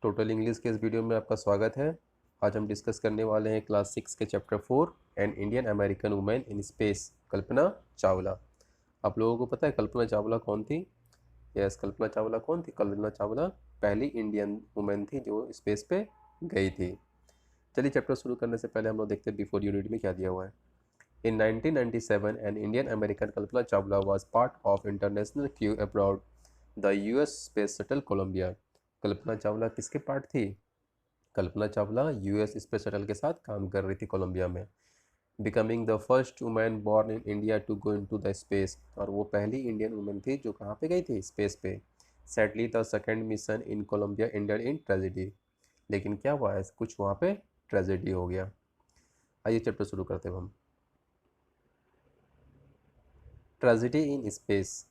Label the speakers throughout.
Speaker 1: Total English के इस video में आपका स्वागत है। आज हम डिस्कस करने वाले हैं क्लास 6 के chapter 4 an Indian American women in space, Kalpana Chawla. आप लोगों को पता है कल्पना चावला कौन थी? यस, कल्पना चावला कौन थी? कल्पना चावला पहली इंडियन वुमेन थी जो स्पेस पे गई थी। चलिए चैप्टर शुरू करने से पहले हम लोग देखते हैं बिफोर यूनिट में क्या दिया हुआ है। In 1997, an Indian American Kalpana Chawla was part of international crew aboard the US Space Shuttle Columbia. Kalpana Chawla किसके पार्ट थी? Kalpana Chawla US space shuttle के साथ काम कर रही थी कोलंबिया में। Becoming the first women born in India to go into the space, और वो पहली इंडियन वुमेन थी जो कहाँ पे गई थी? स्पेस पे। Sadly the second mission in Columbia ended in tragedy, लेकिन क्या हुआ है, कुछ वहाँ पे ट्रेजेडी हो गया। आइए चैप्टर शुरू करते हैं हम। Tragedy in space,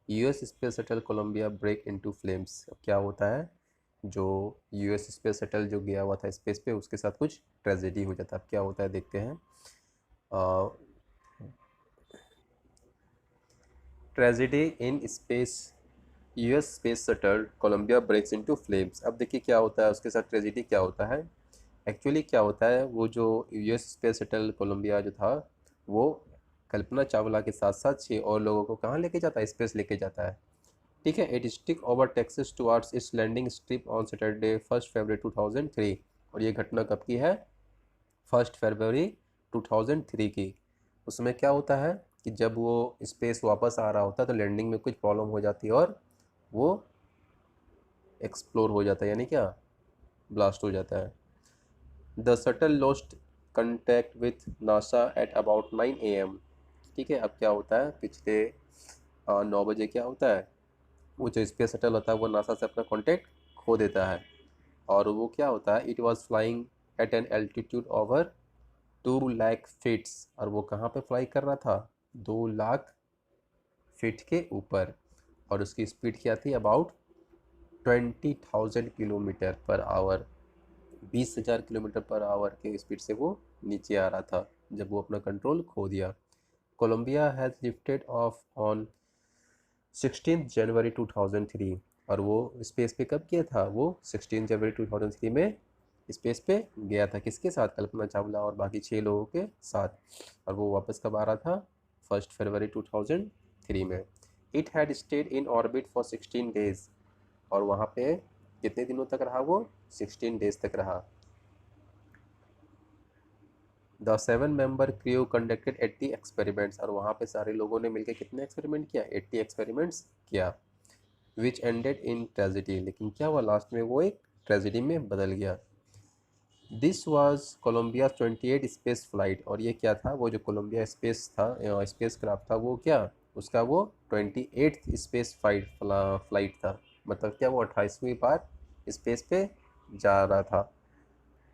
Speaker 1: US space shuttle Columbia break into flames. अब क्या होता है, जो यूएस स्पेस शटल जो गया हुआ था स्पेस पे उसके साथ कुछ ट्रेजेडी हो जाता है। अब क्या होता है देखते हैं। Tragedy in space, US space shuttle Columbia breaks into flames. अब देखिए क्या होता है, उसके साथ ट्रेजेडी क्या होता है। एक्चुअली क्या होता है, वो जो यूएस स्पेस शटल कोलंबिया जो था वो कल्पना चावला के साथ साथ 6 और लोगों को कहाँ लेके जाता है? स्पेस लेके जाता है। ठीक है। It stick over Texas towards its landing strip on Saturday 1 February 2003। और ये घटना कब की है? 1 फरवरी 2003 की। उसमें क्या होता है कि जब वो स्पेस वापस आ रहा होता है तो लैंडिंग में कुछ प्रॉब्लम हो जाती है और वो एक्सप्लोर हो जाता है, यानी क्या, ब्लास्ट हो जाता है। The shuttle lost contact with NASA at about 9 AM। ठीक है। अब क्या होता है, पिछले 9 बजे क्या होता है, वो जो स्पेस शटल होता है वो नासा से अपना कांटेक्ट खो देता है। और वो क्या होता है, it was flying at an altitude over 2 lakh feets. और वो कहाँ पे फ्लाई कर रहा था? 2 लाख फीट के ऊपर। और उसकी स्पीड क्या थी? About 20,000 kilometre per hour. 20,000 kilometre per hour के स्पीड से वो नीचे आ रहा था जब वो अपना कंट्रोल खो दिया। Columbia has lifted off on 16 January 2003। और वो स्पेस पे कब गया था? वो 16 जनवरी 2003 में स्पेस पे गया था। किसके साथ? कल्पना चावला और बाकी 6 लोगों के साथ। और वो वापस कब आ रहा था? 1 फरवरी 2003 में। It had stayed in orbit for 16 days. और वहाँ पे कितने दिनों तक रहा वो? 16 डेज तक रहा। The 7 member crew conducted 80 experiments. और वहाँ पे सारे लोगों ने मिलकर कितने एक्सपेरिमेंट किया? 80 एक्सपेरिमेंट्स किया। विच एंडेड इन ट्रेजिडी, लेकिन क्या हुआ, लास्ट में वो एक ट्रेजिडी में बदल गया। This was Columbia 28 space flight. और ये क्या था, वो जो कोलंबिया स्पेस था, स्पेस क्राफ्ट था, वो क्या, उसका वो 28th स्पेस फ्लाइट था। मतलब क्या, वो 28वीं बार स्पेस पे जा रहा था।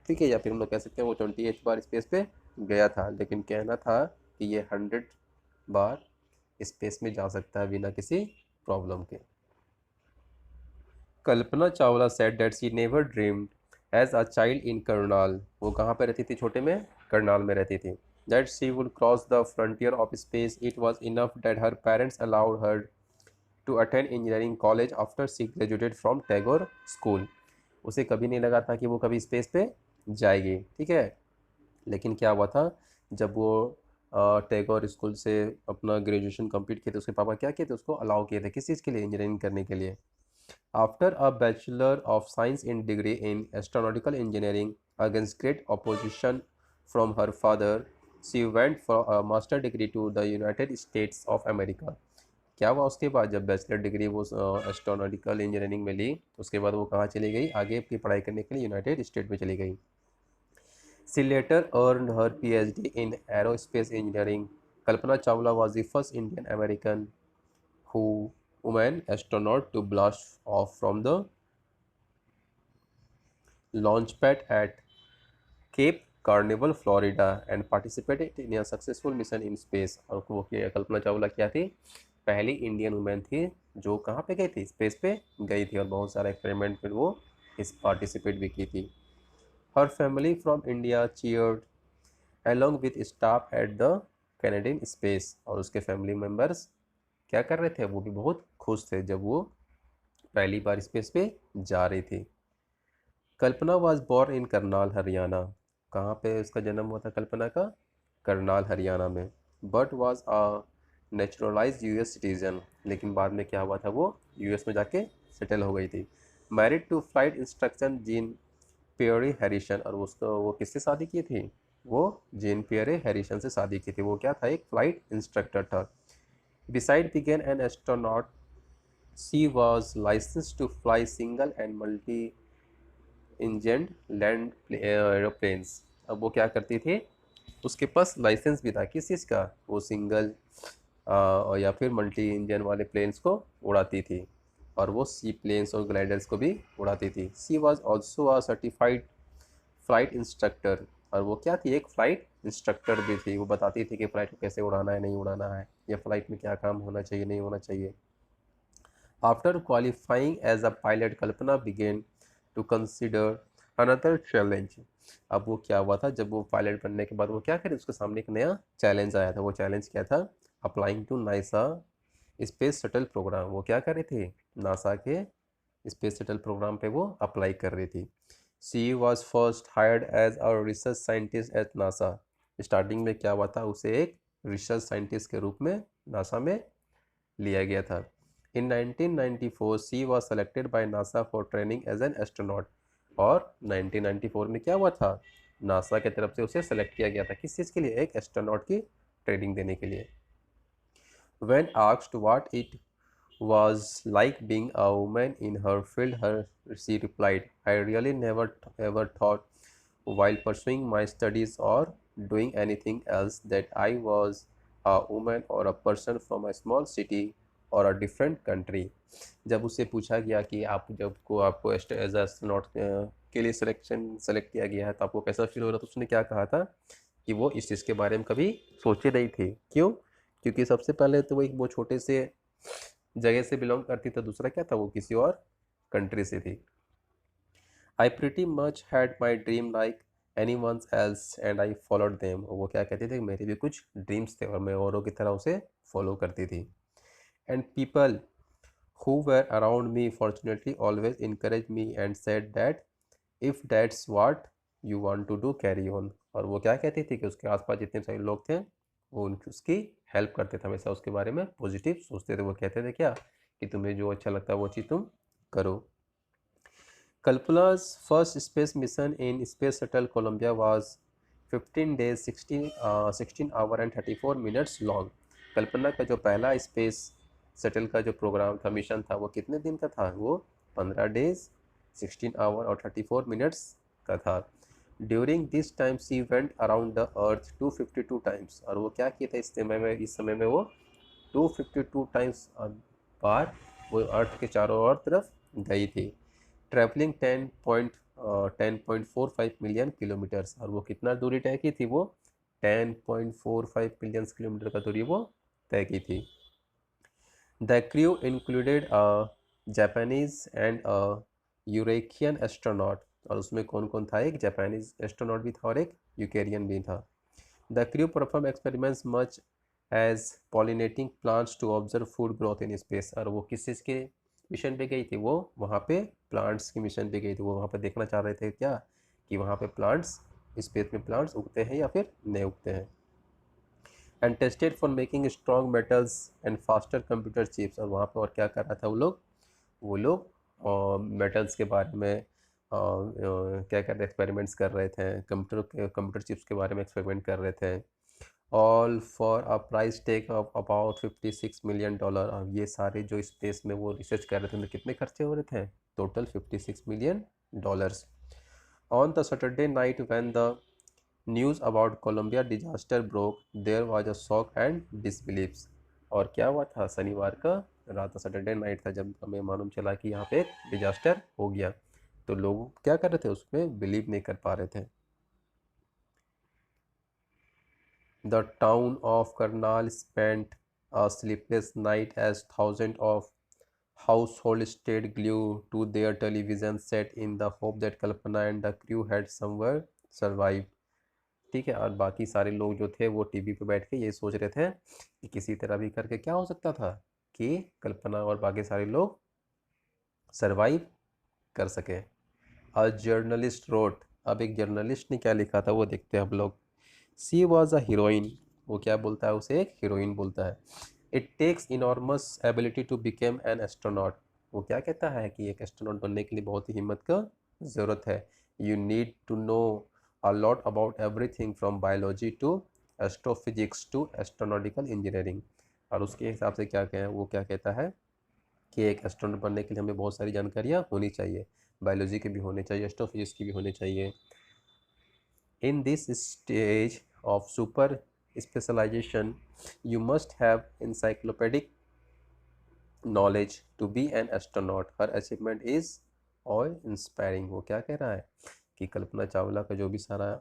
Speaker 1: ठीक है। या फिर हम लोग कह सकते हैं वो 28 बार स्पेस पे गया था, लेकिन कहना था कि ये 100 बार स्पेस में जा सकता है बिना किसी प्रॉब्लम के। Kalpana Chawla said that she never dreamed as a child in Karnal. वो कहाँ पे रहती थी छोटे में? करनाल में रहती थी। That she would cross the frontier of space. It was enough that her parents allowed her to attend engineering college after she graduated from Tagore school. उसे कभी नहीं लगा था कि वो कभी स्पेस पे जाएगी। ठीक है। लेकिन क्या हुआ था, जब वो टैगोर स्कूल से अपना ग्रेजुएशन कंप्लीट किए थे, उसके पापा क्या किए थे, उसको अलाउ किए थे किस चीज़ के लिए? इंजीनियरिंग करने के लिए। After a Bachelor of Science in degree in astronautical engineering against great opposition from her father, she went for a master degree to the United States of America. क्या हुआ उसके बाद, जब बैचलर डिग्री वो astronautical engineering में ली, तो उसके बाद वो कहाँ चली गई? आगे की पढ़ाई करने के लिए यूनाइटेड स्टेट में चली गई। She later earned her PhD in aerospace engineering. Kalpana Chawla was the first Indian American who woman astronaut to blast off from the launchpad at Cape Canaveral, Florida, and participated in a successful mission in space. और वो कल्पना चावला क्या थी? पहली Indian women थी जो कहाँ पे गई थी? स्पेस पे गई थी, और बहुत सारा एक्सपेरिमेंट में वो इस पार्टिसिपेट भी की थी। हर family from India cheered along with staff at the Canadian space. और उसके फैमिली मेम्बर्स क्या कर रहे थे? वो भी बहुत खुश थे जब वो पहली बार स्पेस पे जा रही थी। Kalpana was born in Karnal Haryana. कहाँ पे उसका जन्म हुआ था कल्पना का? करनाल हरियाणा में। But was a neutralise US citizen, लेकिन बाद में क्या हुआ था, वो यूएस में जाके सेटल हो गई थी। Married to flight instructor Jean Pierre Harrison, और उसको वो किससे शादी की थी? वो जीन पियरे हैरिसन से शादी की थी। वो क्या था? एक फ्लाइट इंस्ट्रक्टर था। बिसाइड बिगेन an astronaut, she was licence to fly single and multi engined land aeroplanes. अब वो क्या करती थी? उसके पास लाइसेंस भी था किस चीज़ का? वो सिंगल और या फिर मल्टी इंजन वाले प्लेन्स को उड़ाती थी, और वो सी प्लेन्स और ग्लाइडर्स को भी उड़ाती थी। She was also a certified flight instructor, और वो क्या थी? एक फ़्लाइट इंस्ट्रक्टर भी थी। वो बताती थी कि फ़्लाइट को कैसे उड़ाना है, नहीं उड़ाना है, या फ़्लाइट में क्या काम होना चाहिए, नहीं होना चाहिए। After qualifying as a pilot, Kalpana began to consider another challenge. अब वो क्या हुआ था? जब वो पायलट बनने के बाद वो क्या करे? उसके सामने एक नया चैलेंज आया था। वो चैलेंज क्या था? Applying to NASA space shuttle programme. वो क्या कर रही थी? नासा के स्पेस शटल प्रोग्राम पे वो अप्लाई कर रही थी। She was first hired as a research scientist at NASA. Starting में क्या हुआ था? उसे एक रिसर्च साइंटिस्ट के रूप में नासा में लिया गया था। In 1994 she was selected by NASA for training as an astronaut, और 1994 में क्या हुआ था? नासा की तरफ से उसे सेलेक्ट किया गया था किस चीज़ के लिए? एक एस्ट्रोनॉट की ट्रेनिंग देने के लिए। When asked what it was like being a woman in her field, she replied, I really never ever thought while pursuing my studies or doing anything else that I was a woman or a person from a small city or a different country. जब उससे पूछा गया कि आप जब को आपको as astronaut के लिए सेलेक्ट किया गया है तो आपको कैसा फील हो रहा था, तो उसने क्या कहा था कि वो इस चीज़ के बारे में कभी सोचे नहीं थे। क्यों? क्योंकि सबसे पहले तो वो छोटे से जगह से बिलोंग करती, तो दूसरा क्या था? वो किसी और कंट्री से थी। आई pretty much had my dream like any one else and I followed them. वो क्या कहती थी? मेरे भी कुछ ड्रीम्स थे और मैं औरों की तरह उसे फॉलो करती थी। And people who were around me fortunately always encouraged me and said that if that's what you want to do carry on। और वो क्या कहती थी कि उसके आसपास जितने सारे लोग थे वो उसकी हेल्प करते थे, हमेशा उसके बारे में पॉजिटिव सोचते थे। वो कहते थे क्या? कि तुम्हें जो अच्छा लगता है वो चीज़ तुम करो। कल्पना's first space mission in space shuttle Columbia was 15 days 16 hour and 34 minutes long। कल्पना का जो पहला स्पेस शटल का जो प्रोग्राम था, मिशन था, वो कितने दिन का था? वो 15 डेज 16 आवर और 34 मिनट्स का था। During this time she went around the earth 252 times. और वो क्या किया था इस समय में वो 252 टाइम्स बार वो अर्थ के चारों ओर तरफ गई थी। Travelling 10.45 million kilometres. और वो कितना दूरी तय की थी? वो 10.45 मिलियन किलोमीटर का दूरी वो तय की थी। The crew included a Japanese and a Eurasian astronaut. और उसमें कौन कौन था? एक जापानीज एस्ट्रोनॉट भी था और एक यूकेरियन भी था। The crew perform experiments much as pollinating plants to observe food growth in space. और वो किस चीज़ के मिशन पे गई थी? वो वहाँ पे प्लांट्स की मिशन पे गई थी। वो वहाँ पे देखना चाह रहे थे क्या? कि वहाँ पे प्लांट्स, स्पेस में प्लांट्स उगते हैं या फिर नहीं उगते हैं। And tested for making strong metals and faster computer chips. और वहाँ पे और क्या कर रहा था वो लोग मेटल्स के बारे में क्या कर रहे एक्सपेरिमेंट्स कर रहे थे, कंप्यूटर चिप्स के बारे में एक्सपेरिमेंट कर रहे थे। All for a price tag of about $56 million. और ये सारे जो स्पेस में वो रिसर्च कर रहे थे उनमें कितने खर्चे हो रहे थे? Total $56 million. On the Saturday night when the news about Columbia disaster broke there was a shock and disbelieves. और क्या हुआ था? शनिवार का रात, सैटरडे नाइट था, जब हमें मालूम चला कि यहाँ पे एक डिजास्टर हो गया, तो लोग क्या कर रहे थे? उसमें बिलीव नहीं कर पा रहे थे। The town of Karnal spent a sleepless night as thousands of households stayed glued to their television set in the hope that Kalpana and the crew had somewhere survived। ठीक है, और बाकी सारे लोग जो थे वो टीवी पे बैठ के ये सोच रहे थे कि किसी तरह भी करके क्या हो सकता था कि कल्पना और बाकी सारे लोग सरवाइव कर सके। अ जर्नलिस्ट रोट, अब एक जर्नलिस्ट ने क्या लिखा था वो देखते हैं हम लोग। सी वॉज अ हीरोइन, वो क्या बोलता है, उसे एक हीरोइन बोलता है। It takes enormous ability to became an astronaut, वो क्या कहता है कि एक एस्ट्रोनॉट बनने के लिए बहुत ही हिम्मत का ज़रूरत है। You need to know a lot about everything from biology to astrophysics to astronautical engineering. और उसके हिसाब से क्या कहें, वो क्या कहता है कि एक एस्ट्रोनॉट बनने के लिए हमें बहुत सारी जानकारियाँ होनी चाहिए, बायोलॉजी की भी होनी चाहिए, एस्ट्रोफिजिक्स की भी होनी चाहिए। In this stage of super specialization, you must have encyclopedic knowledge to be an astronaut. Her achievement is awe inspiring. वो क्या कह रहा है कि कल्पना चावला का जो भी सारा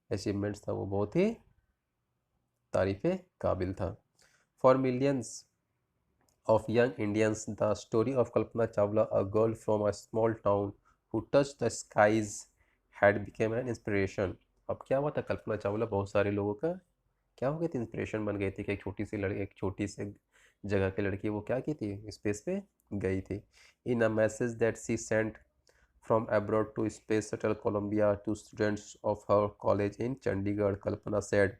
Speaker 1: अचीवमेंट्स था वो बहुत ही तारीफ़ काबिल था। For millions of young Indians, the story of Kalpana Chawla, a girl from a small town who touched the skies, had become an inspiration. अब क्या हुआ था, कल्पना चावला बहुत सारे लोगों का क्या हो गई थी, इंस्पिरेशन बन गई थी कि एक छोटी सी जगह की लड़की वो क्या की थी, स्पेस पे गई थी। In a message that she sent from abroad to space shuttle Columbia to students of her college in Chandigarh, Kalpana said,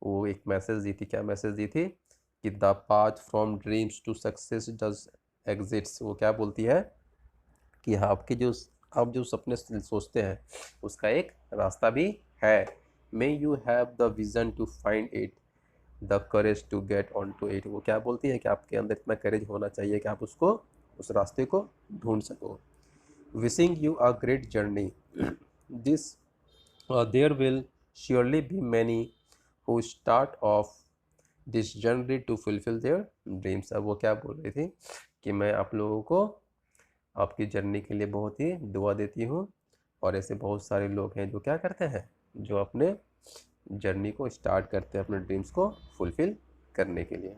Speaker 1: वो एक मैसेज दी थी, क्या मैसेज दी थी कि the path from dreams to success does exists, वो क्या बोलती है कि आपके जो आप जो सपने सोचते हैं उसका एक रास्ता भी है। May you have the vision to find it, the courage to get on to it, वो क्या बोलती है कि आपके अंदर इतना करेज होना चाहिए कि आप उसको उस रास्ते को ढूंढ सको। Wishing you a great journey, this there will surely be many who start off this journey to fulfil their dreams. अब वो क्या बोल रही थी कि मैं आप लोगों को आपकी जर्नी के लिए बहुत ही दुआ देती हूँ, और ऐसे बहुत सारे लोग हैं जो क्या करते हैं, जो अपने जर्नी को स्टार्ट करते हैं अपने ड्रीम्स को फुलफ़िल करने के लिए।